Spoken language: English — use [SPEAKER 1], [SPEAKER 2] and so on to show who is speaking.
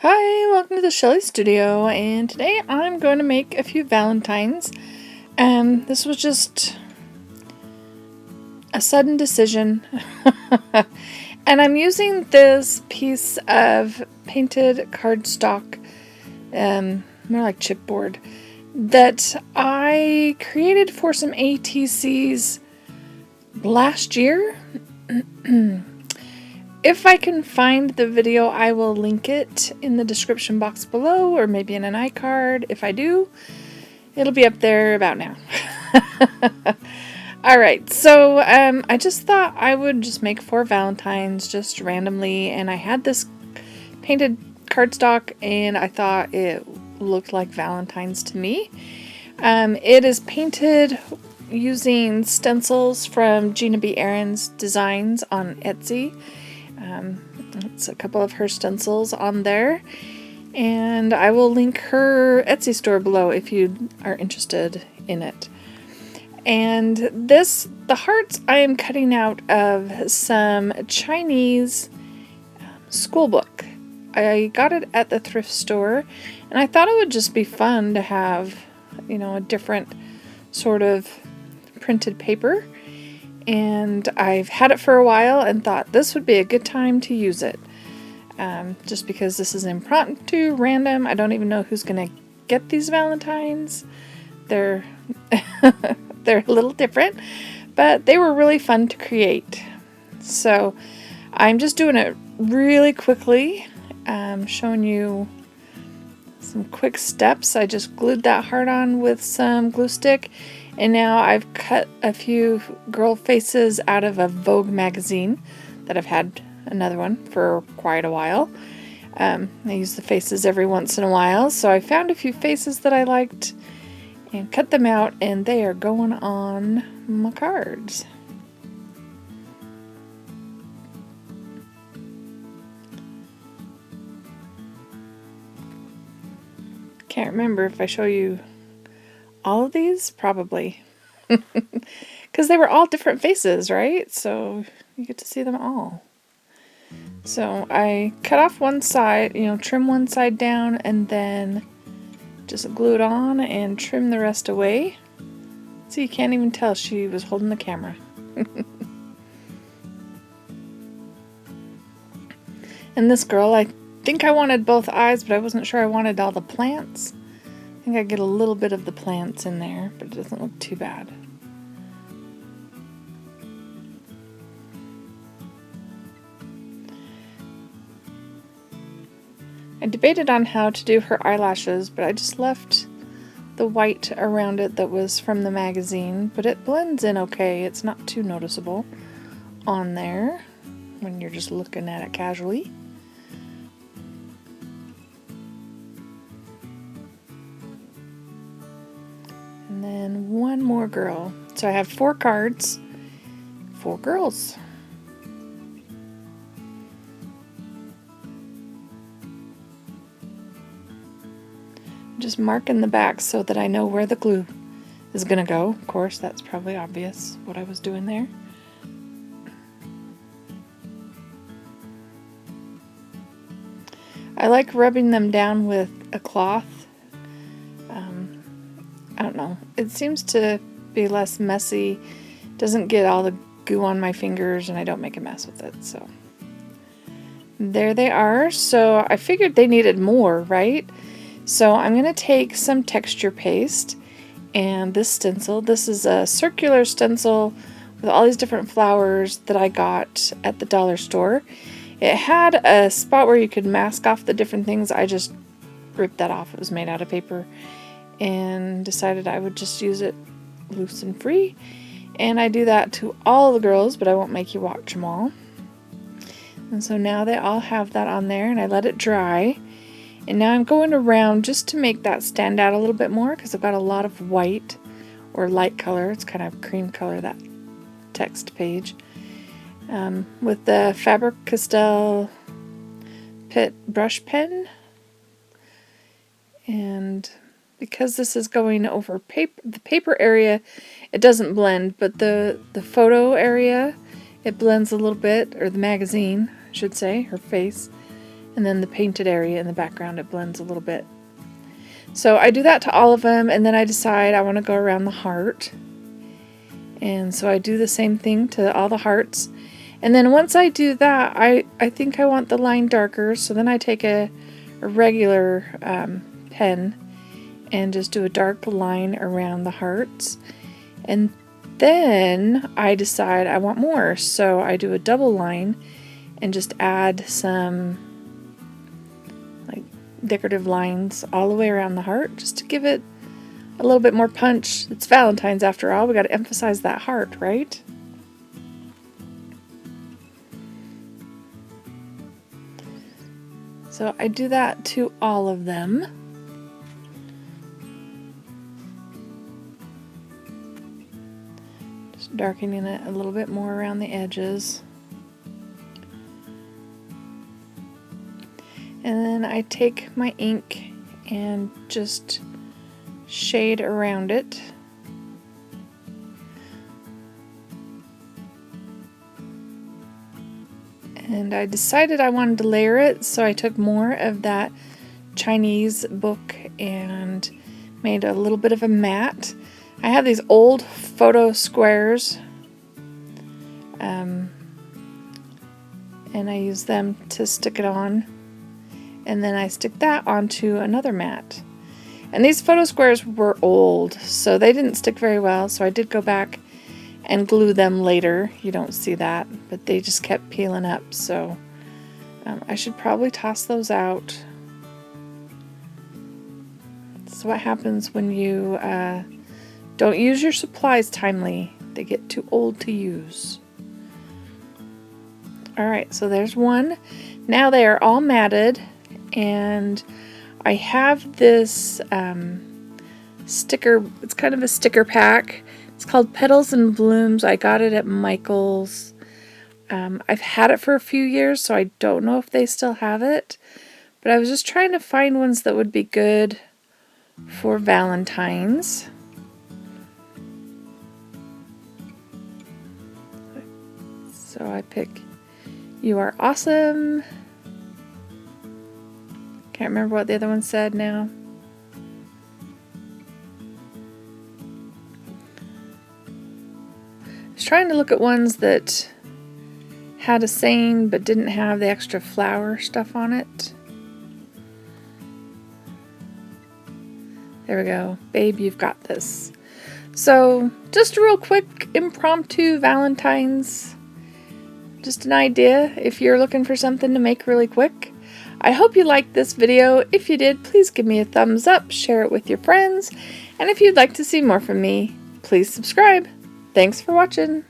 [SPEAKER 1] Hi, welcome to the Shelly Studio, and today I'm going to make a few Valentines. This was just a sudden decision. And I'm using this piece of painted cardstock, more like chipboard, that I created for some ATCs last year. If I can find the video, I will link it in the description box below, or maybe in an iCard. If I do, it'll be up there about now. Alright, so I just thought I would just make 4 Valentines just randomly, and I had this painted cardstock, and I thought it looked like Valentines to me. It is painted using stencils from Gina B. Aaron's designs on Etsy. It's a couple of her stencils on there, and I will link her Etsy store below if you are interested in it. And the hearts I am cutting out of some Chinese school book. I got it at the thrift store, and I thought it would just be fun to have, a different sort of printed paper. And I've had it for a while and thought this would be a good time to use it. Just because this is impromptu, random. I don't even know who's going to get these Valentines. They're they're a little different, but they were really fun to create. So I'm just doing it really quickly, showing you some quick steps. I just glued that heart on with some glue stick. And now I've cut a few girl faces out of a Vogue magazine that I've had another one for quite a while. I use the faces every once in a while, so I found a few faces that I liked and cut them out, and they are going on my cards. Can't remember if I show you all of these, probably. Because they were all different faces, right? So you get to see them all. So I cut off one side, trim one side down, and then just glue it on and trim the rest away. So you can't even tell she was holding the camera. And this girl, I think I wanted both eyes, but I wasn't sure I wanted all the plants. I think I get a little bit of the plants in there, but it doesn't look too bad. I debated on how to do her eyelashes, but I just left the white around it that was from the magazine, but it blends in okay. It's not too noticeable on there when you're just looking at it casually. And then one more girl. So I have 4 cards, 4 girls. I'm just marking the back so that I know where the glue is going to go. Of course, that's probably obvious what I was doing there. I like rubbing them down with a cloth. I don't know. It seems to be less messy. Doesn't get all the goo on my fingers, and I don't make a mess with it. So there they are. So I figured they needed more, right? So I'm going to take some texture paste and this stencil. This is a circular stencil with all these different flowers that I got at the dollar store. It had a spot where you could mask off the different things. I just ripped that off. It was made out of paper, and decided I would just use it loose and free. And I do that to all the girls, but I won't make you watch them all. And so now they all have that on there, and I let it dry. And now I'm going around just to make that stand out a little bit more, because I've got a lot of white or light color. It's kind of cream color, that text page. With the Faber-Castell Pit brush pen. And because this is going over the paper area, it doesn't blend, but the photo area, it blends a little bit, or the magazine, I should say, her face. And then the painted area in the background, it blends a little bit. So I do that to all of them, and then I decide I want to go around the heart. And so I do the same thing to all the hearts. And then once I do that, I think I want the line darker, so then I take a regular pen and just do a dark line around the hearts. And then I decide I want more, so I do a double line and just add some like decorative lines all the way around the heart just to give it a little bit more punch. It's Valentine's after all. We got to emphasize that heart, right? So I do that to all of them. Just darkening it a little bit more around the edges. And then I take my ink and just shade around it. And I decided I wanted to layer it, so I took more of that Chinese book and made a little bit of a mat. I have these old photo squares, and I use them to stick it on. And then I stick that onto another mat. And these photo squares were old, so they didn't stick very well, so I did go back and glue them later. You don't see that, but they just kept peeling up, so I should probably toss those out. That's what happens when you don't use your supplies timely. They get too old to use. Alright, so there's one. Now they are all matted, and I have this sticker. It's kind of a sticker pack. It's called Petals and Blooms. I got it at Michael's. I've had it for a few years, so I don't know if they still have it. But I was just trying to find ones that would be good for Valentine's. So I pick You Are Awesome. Can't remember what the other one said now. I was trying to look at ones that had a saying but didn't have the extra flower stuff on it. There we go. Babe, you've got this. So, just a real quick impromptu Valentine's. Just an idea if you're looking for something to make really quick. I hope you liked this video. If you did, please give me a thumbs up, share it with your friends, and if you'd like to see more from me, please subscribe. Thanks for watching.